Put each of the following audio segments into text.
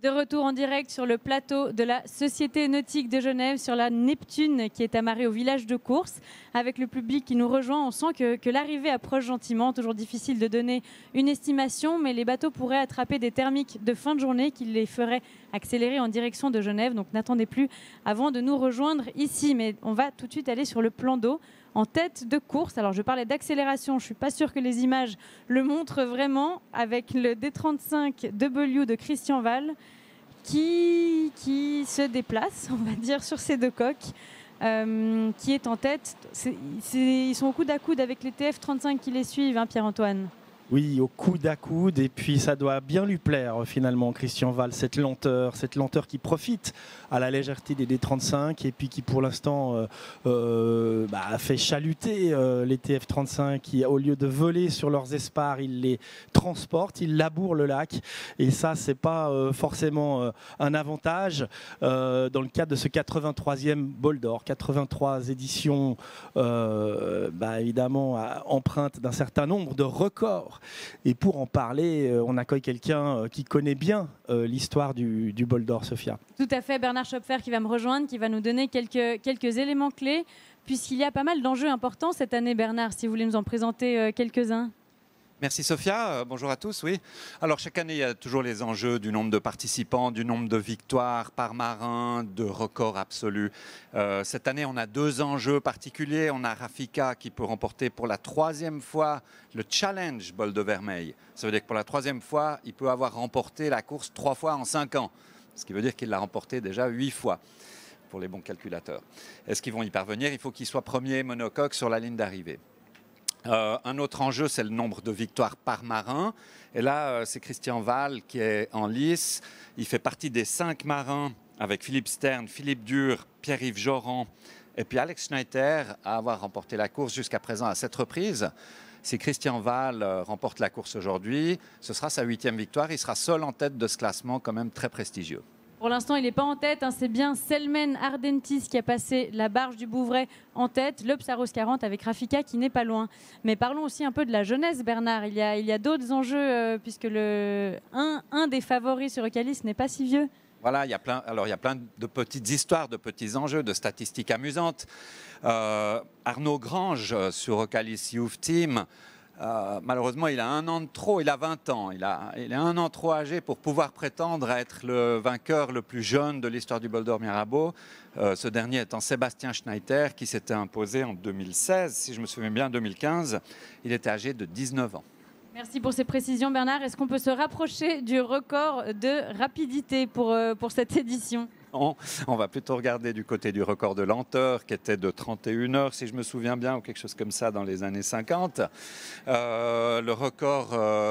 De retour en direct sur le plateau de la Société nautique de Genève, sur la Neptune qui est amarrée au village de course. Avec le public qui nous rejoint, on sent que l'arrivée approche gentiment. Toujours difficile de donner une estimation, mais les bateaux pourraient attraper des thermiques de fin de journée qui les feraient accélérer en direction de Genève. Donc n'attendez plus avant de nous rejoindre ici. Mais on va tout de suite aller sur le plan d'eau en tête de course. Alors je parlais d'accélération, je ne suis pas sûre que les images le montrent vraiment, avec le D35W de Christian Wall qui se déplace, on va dire, sur ces deux coques, qui est en tête. Ils sont au coude à coude avec les TF35 qui les suivent, hein, Pierre-Antoine. Oui, au coude à coude, et puis ça doit bien lui plaire finalement, Christian Wall, cette lenteur qui profite à la légèreté des D35 et puis qui pour l'instant fait chaluter les TF35 qui, au lieu de voler sur leurs espars, ils les transportent, ils labourent le lac, et ça c'est pas forcément un avantage dans le cadre de ce 83e Bol d'Or, 83 éditions évidemment empreintes d'un certain nombre de records. Et pour en parler, on accueille quelqu'un qui connaît bien l'histoire du Bol d'Or, Sophia. Tout à fait, Bernard Schopfer qui va me rejoindre, qui va nous donner quelques éléments clés, puisqu'il y a pas mal d'enjeux importants cette année, Bernard, si vous voulez nous en présenter quelques-uns. Merci Sophia, bonjour à tous. Oui. Alors chaque année, il y a toujours les enjeux du nombre de participants, du nombre de victoires par marin, de records absolus. Cette année, on a deux enjeux particuliers. On a Rafika qui peut remporter pour la 3e fois le Challenge Bol de Vermeil. Ça veut dire que pour la 3e fois, il peut avoir remporté la course 3 fois en 5 ans. Ce qui veut dire qu'il l'a remporté déjà 8 fois pour les bons calculateurs. Est-ce qu'ils vont y parvenir? Il faut qu'il soit premier monocoque sur la ligne d'arrivée. Un autre enjeu, c'est le nombre de victoires par marin. Et là, c'est Christian Wall qui est en lice. Il fait partie des 5 marins avec Philippe Stern, Philippe Dur, Pierre-Yves Joran et puis Alex Schneider à avoir remporté la course jusqu'à présent à 7 reprises. Si Christian Wall remporte la course aujourd'hui, ce sera sa 8e victoire. Il sera seul en tête de ce classement quand même très prestigieux. Pour l'instant, il n'est pas en tête. Hein. C'est bien Selmen Ardentis qui a passé la barge du Bouvray en tête. Le Psaros 40 avec Rafika qui n'est pas loin. Mais parlons aussi un peu de la jeunesse, Bernard. Il y a d'autres enjeux puisque un des favoris sur Ocalis n'est pas si vieux. Voilà, il y a plein de petites histoires, de petits enjeux, de statistiques amusantes. Arnaud Grange sur Ocalis Youth Team. Malheureusement, il a 1 an de trop, il a 20 ans. Il est 1 an trop âgé pour pouvoir prétendre à être le vainqueur le plus jeune de l'histoire du Bol d'Or Mirabeau. Ce dernier étant Sébastien Schneider, qui s'était imposé en 2016. Si je me souviens bien, 2015, il était âgé de 19 ans. Merci pour ces précisions, Bernard. Est-ce qu'on peut se rapprocher du record de rapidité pour cette édition ? On va plutôt regarder du côté du record de lenteur qui était de 31 heures, si je me souviens bien, ou quelque chose comme ça dans les années 50. Le record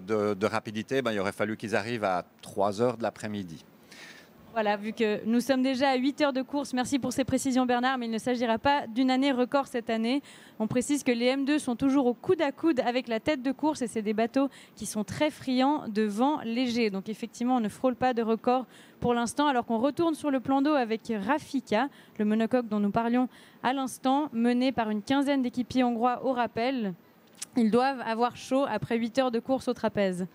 de rapidité, il aurait fallu qu'ils arrivent à 3 heures de l'après-midi. Voilà, vu que nous sommes déjà à 8 heures de course, merci pour ces précisions Bernard, mais il ne s'agira pas d'une année record cette année. On précise que les M2 sont toujours au coude à coude avec la tête de course et c'est des bateaux qui sont très friands de vent léger. Donc effectivement, on ne frôle pas de record pour l'instant, alors qu'on retourne sur le plan d'eau avec Rafika, le monocoque dont nous parlions à l'instant, mené par une quinzaine d'équipiers hongrois au rappel. Ils doivent avoir chaud après 8 heures de course au trapèze.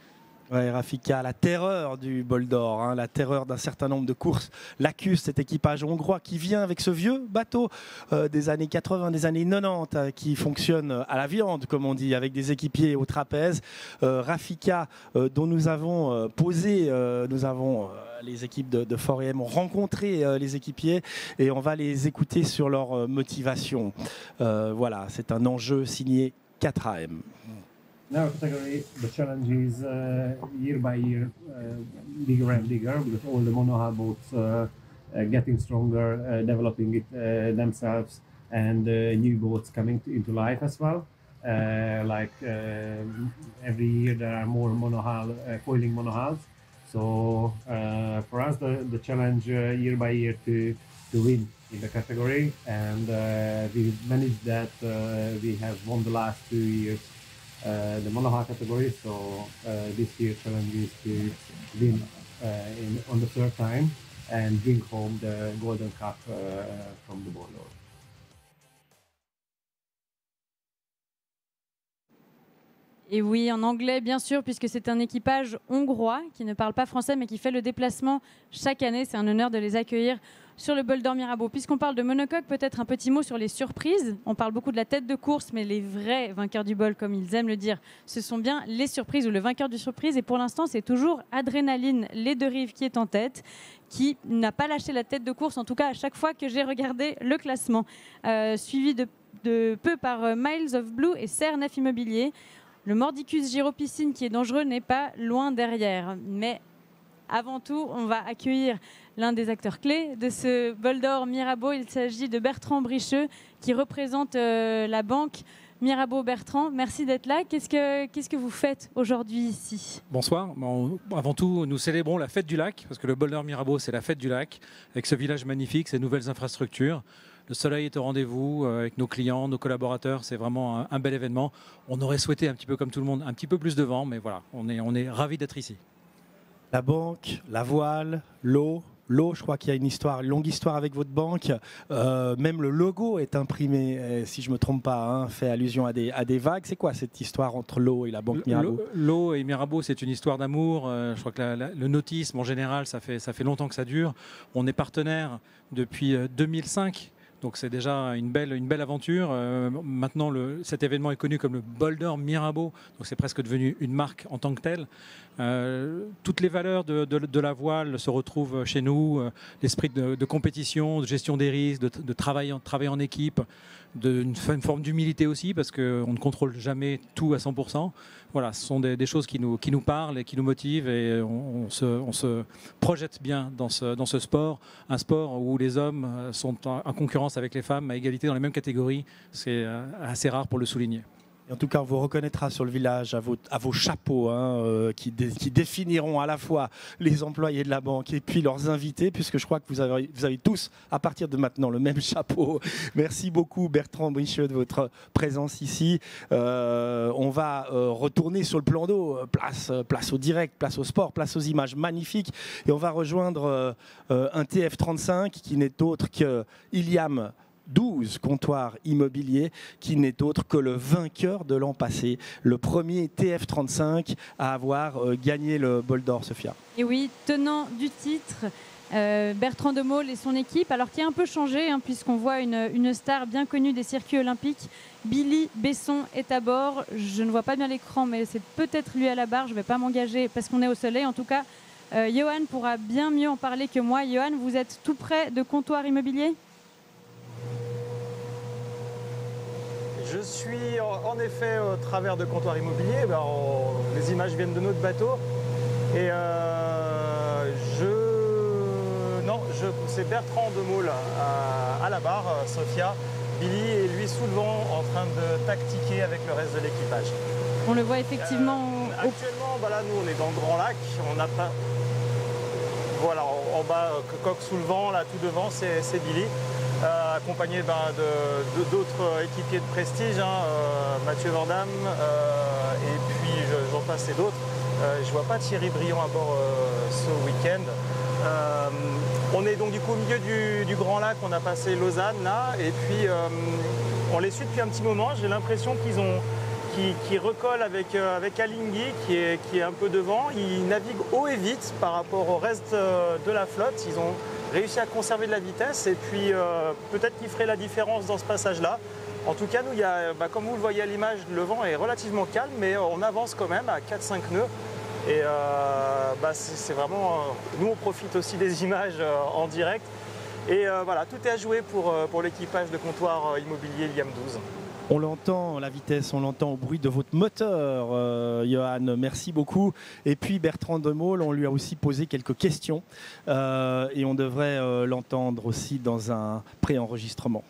Ouais, Rafika, la terreur du Bol d'Or, hein, la terreur d'un certain nombre de courses. L'Acus, cet équipage hongrois qui vient avec ce vieux bateau des années 80, des années 90, qui fonctionne à la viande, comme on dit, avec des équipiers au trapèze. Rafika, dont nous avons posé, les équipes de Fort-EM ont rencontré les équipiers et on va les écouter sur leur motivation. Voilà, c'est un enjeu signé 4AM. In our category, the challenge is year by year bigger and bigger because all the monohull boats getting stronger, developing it themselves, and new boats coming into life as well. Every year there are more monohull, coiling monohulls. So for us, the challenge year by year to win in the category, and we managed that. We have won the last 2 years. The monohull category, so this year's challenge is to win on the 3rd time and bring home the Golden Cup from the Bol d'Or. Et oui, en anglais, bien sûr, puisque c'est un équipage hongrois qui ne parle pas français, mais qui fait le déplacement chaque année. C'est un honneur de les accueillir sur le Bol d'Or Mirabeau. Puisqu'on parle de monocoque, peut-être un petit mot sur les surprises. On parle beaucoup de la tête de course, mais les vrais vainqueurs du bol, comme ils aiment le dire, ce sont bien les surprises ou le vainqueur du surprise. Et pour l'instant, c'est toujours Adrénaline, les deux rives, qui est en tête, qui n'a pas lâché la tête de course, en tout cas à chaque fois que j'ai regardé le classement. Suivi de peu par Miles of Blue et Cernef Immobilier. Le Mordicus Gyropiscine, qui est dangereux, n'est pas loin derrière. Mais avant tout, on va accueillir l'un des acteurs clés de ce Bol d'Or Mirabeau. Il s'agit de Bertrand Bricheux, qui représente la banque Mirabeau. Bertrand, merci d'être là. Qu'est-ce que vous faites aujourd'hui ici? Bonsoir. Avant tout, nous célébrons la fête du lac, parce que le Bol d'Or Mirabeau, c'est la fête du lac, avec ce village magnifique, ces nouvelles infrastructures. Le soleil est au rendez-vous avec nos clients, nos collaborateurs. C'est vraiment un bel événement. On aurait souhaité, un petit peu comme tout le monde, un petit peu plus de vent, mais voilà, on est ravis d'être ici. La banque, la voile, l'eau. L'eau, je crois qu'il y a une longue histoire avec votre banque. Même le logo est imprimé, si je ne me trompe pas, hein, fait allusion à des vagues. C'est quoi cette histoire entre l'eau et la banque Mirabeau? L'eau et Mirabeau, c'est une histoire d'amour. Je crois que le nautisme, en général, ça fait longtemps que ça dure. On est partenaire depuis 2005. Donc c'est déjà une belle aventure. Maintenant, cet événement est connu comme le Bol d'Or Mirabeau. Donc c'est presque devenu une marque en tant que telle. Toutes les valeurs de la voile se retrouvent chez nous. L'esprit de compétition, de gestion des risques, de travail en équipe, une forme d'humilité aussi, parce qu'on ne contrôle jamais tout à 100%. Voilà, ce sont des choses qui nous parlent et qui nous motivent, et on se projette bien dans ce sport, un sport où les hommes sont en concurrence avec les femmes à égalité dans les mêmes catégories. C'est assez rare pour le souligner. En tout cas, on vous reconnaîtra sur le village à vos chapeaux, hein, qui définiront à la fois les employés de la banque et puis leurs invités, puisque je crois que vous avez tous, à partir de maintenant, le même chapeau. Merci beaucoup, Bertrand Bricheux, de votre présence ici. On va retourner sur le plan d'eau, place au direct, place au sport, place aux images magnifiques, et on va rejoindre un TF35 qui n'est autre que Iliam 12 comptoirs immobiliers, qui n'est autre que le vainqueur de l'an passé, le premier TF35 à avoir gagné le Bol d'Or, Sophia. Et oui, tenant du titre, Bertrand de Mol et son équipe, alors qui a un peu changé, hein, puisqu'on voit une star bien connue des circuits olympiques. Billy Besson est à bord. Je ne vois pas bien l'écran, mais c'est peut-être lui à la barre. Je ne vais pas m'engager parce qu'on est au soleil. En tout cas, Johan pourra bien mieux en parler que moi. Johan, vous êtes tout près de comptoir immobilier ? Je suis en effet au travers de comptoir immobilier. Les images viennent de notre bateau. Et c'est Bertrand de Mol à la barre, Sophia. Billy est lui sous le vent en train de tactiquer avec le reste de l'équipage. On le voit effectivement. Actuellement, nous on est dans le Grand Lac. On n'a pas. Voilà, en bas, coque sous le vent, là tout devant, c'est Billy. Accompagné d'autres équipiers de prestige, Mathieu Vandam, et puis j'en passe et d'autres. Je ne vois pas Thierry Briand à bord ce week-end. On est donc du coup au milieu du Grand Lac, on a passé Lausanne là, et puis on les suit depuis un petit moment. J'ai l'impression qu'ils recollent avec Alinghi qui est un peu devant. Ils naviguent haut et vite par rapport au reste de la flotte. Ils ont réussi à conserver de la vitesse, et puis peut-être qu'ils feraient la différence dans ce passage-là. En tout cas, nous, comme vous le voyez à l'image, le vent est relativement calme, mais on avance quand même à 4-5 nœuds. Et c'est vraiment... nous, on profite aussi des images en direct. Et voilà, tout est à jouer pour l'équipage de comptoir immobilier Iliam 12. On l'entend, la vitesse, on l'entend au bruit de votre moteur, Johan, merci beaucoup. Et puis Bertrand de Mol, on lui a aussi posé quelques questions et on devrait l'entendre aussi dans un pré-enregistrement.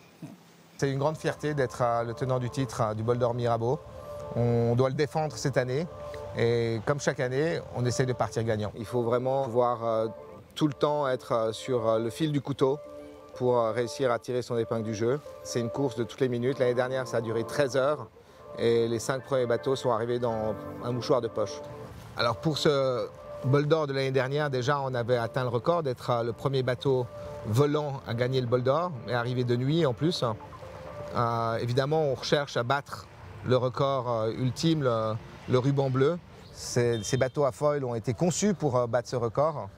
C'est une grande fierté d'être le tenant du titre du Bol d'Or Mirabeau. On doit le défendre cette année et comme chaque année, on essaie de partir gagnant. Il faut vraiment pouvoir tout le temps être sur le fil du couteau pour réussir à tirer son épingle du jeu. C'est une course de toutes les minutes. L'année dernière, ça a duré 13 heures et les 5 premiers bateaux sont arrivés dans un mouchoir de poche. Alors pour ce Bol d'Or de l'année dernière, déjà on avait atteint le record d'être le premier bateau volant à gagner le Bol d'Or, et arrivé de nuit en plus. Évidemment, on recherche à battre le record ultime, le ruban bleu. Ces bateaux à foil ont été conçus pour battre ce record.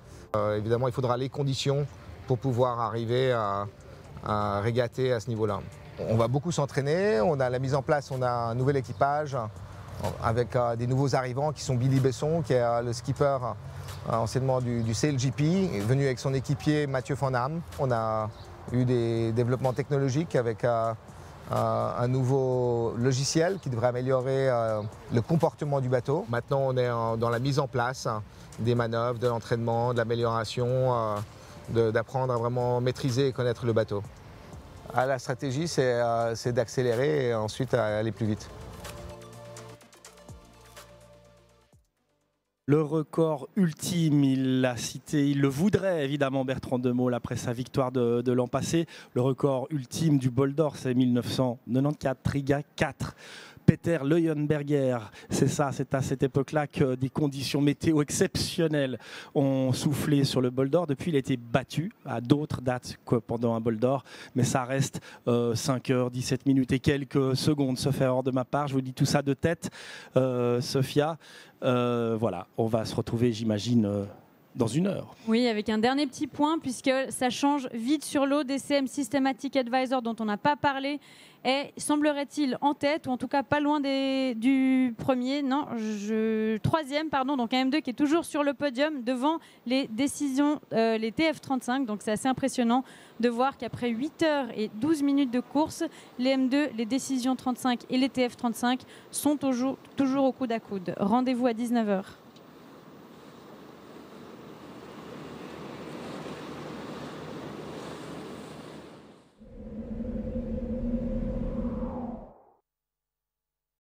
Évidemment, il faudra les conditions pour pouvoir arriver à régater à ce niveau-là. On va beaucoup s'entraîner, on a la mise en place, on a un nouvel équipage avec des nouveaux arrivants qui sont Billy Besson, qui est le skipper anciennement du CLGP, venu avec son équipier Mathieu Van Ham. On a eu des développements technologiques avec un nouveau logiciel qui devrait améliorer le comportement du bateau. Maintenant, on est dans la mise en place des manœuvres, de l'entraînement, de l'amélioration, d'apprendre à vraiment maîtriser et connaître le bateau. La stratégie, c'est d'accélérer et ensuite aller plus vite. Le record ultime, il l'a cité, il le voudrait évidemment Bertrand De Mol après sa victoire de l'an passé. Le record ultime du bol d'or, c'est 1994, Riga 4. Peter Leuenberger, c'est ça, c'est à cette époque-là que des conditions météo exceptionnelles ont soufflé sur le bol d'or. Depuis, il a été battu à d'autres dates que pendant un bol d'or, mais ça reste 5h17 minutes et quelques secondes, sauf erreur de ma part. Je vous dis tout ça de tête, Sophia. Voilà, on va se retrouver, j'imagine, dans 1 heure. Oui, avec un dernier petit point, puisque ça change vite sur l'eau. DCM Systematic Advisor, dont on n'a pas parlé, est, semblerait-il, en tête, ou en tout cas pas loin du premier, non, troisième, pardon, donc un M2 qui est toujours sur le podium devant les décisions, les TF35. Donc c'est assez impressionnant de voir qu'après 8h12 de course, les M2, les décisions 35 et les TF35 sont toujours au coude à coude. Rendez-vous à 19h.